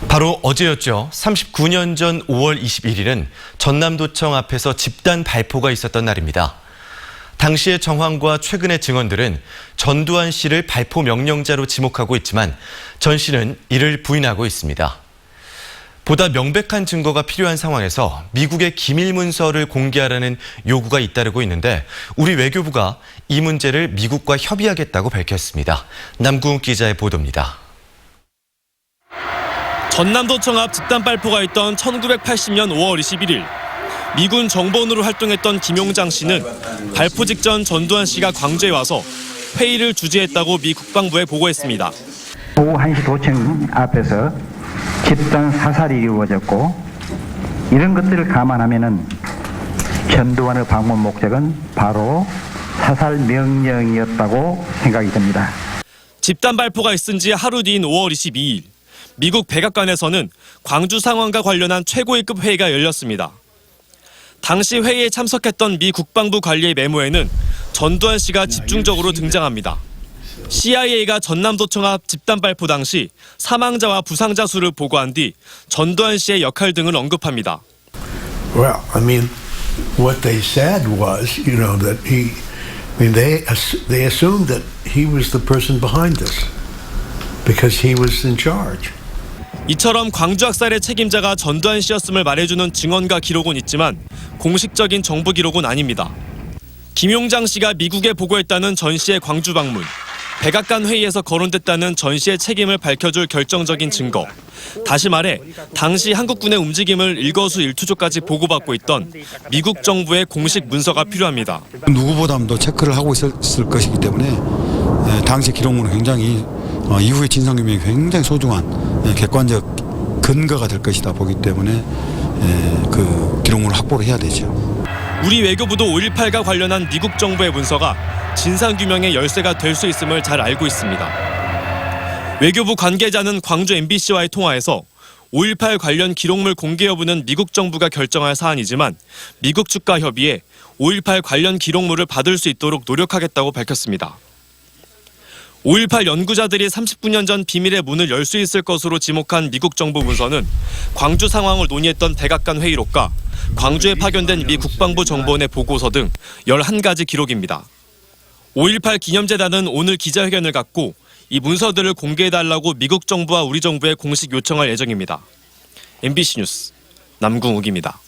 바로 어제였죠. 39년 전 5월 21일은 전남도청 앞에서 집단 발포가 있었던 날입니다. 당시의 정황과 최근의 증언들은 전두환 씨를 발포 명령자로 지목하고 있지만 전 씨는 이를 부인하고 있습니다. 보다 명백한 증거가 필요한 상황에서 미국의 기밀 문서를 공개하라는 요구가 잇따르고 있는데 우리 외교부가 이 문제를 미국과 협의하겠다고 밝혔습니다. 남궁욱 기자의 보도입니다. 전남도청 앞 집단 발포가 있던 1980년 5월 21일 미군 정보원으로 활동했던 김용장 씨는 발포 직전 전두환 씨가 광주에 와서 회의를 주재했다고 미 국방부에 보고했습니다. 오후 1시 도청 앞에서 집단 사살이 이루어졌고 이런 것들을 감안하면 전두환의 방문 목적은 바로 사살 명령이었다고 생각이 듭니다. 집단 발포가 있은 지 하루 뒤인 5월 22일 미국 백악관에서는 광주 상황과 관련한 최고위급 회의가 열렸습니다. 당시 회의에 참석했던 미 국방부 관리의 메모에는 전두환 씨가 집중적으로 등장합니다. CIA가 전남도청 앞 집단 발포 당시 사망자와 부상자 수를 보고한 뒤 전두환 씨의 역할 등을 언급합니다. Well, I mean, what they said was, that they assumed that he was the person behind this because he was in charge. 이처럼 광주 학살의 책임자가 전두환 씨였음을 말해주는 증언과 기록은 있지만 공식적인 정부 기록은 아닙니다. 김용장 씨가 미국에 보고했다는 전 씨의 광주 방문, 백악관 회의에서 거론됐다는 전 씨의 책임을 밝혀줄 결정적인 증거, 다시 말해 당시 한국군의 움직임을 일거수일투족까지 보고받고 있던 미국 정부의 공식 문서가 필요합니다. 누구보다도 체크를 하고 있었을 것이기 때문에 당시 기록물은 굉장히 이후의 진상규명이 굉장히 소중한 객관적 근거가 될 것이다 보기 때문에 그 기록물을 확보를 해야 되죠. 우리 외교부도 5.18과 관련한 미국 정부의 문서가 진상규명의 열쇠가 될 수 있음을 잘 알고 있습니다. 외교부 관계자는 광주 MBC와의 통화에서 5.18 관련 기록물 공개 여부는 미국 정부가 결정할 사안이지만 미국 측과 협의해 5.18 관련 기록물을 받을 수 있도록 노력하겠다고 밝혔습니다. 5.18 연구자들이 39년 전 비밀의 문을 열 수 있을 것으로 지목한 미국 정부 문서는 광주 상황을 논의했던 백악관 회의록과 광주에 파견된 미 국방부 정보원의 보고서 등 11가지 기록입니다. 5.18 기념재단은 오늘 기자회견을 갖고 이 문서들을 공개해달라고 미국 정부와 우리 정부에 공식 요청할 예정입니다. MBC 뉴스 남궁욱입니다.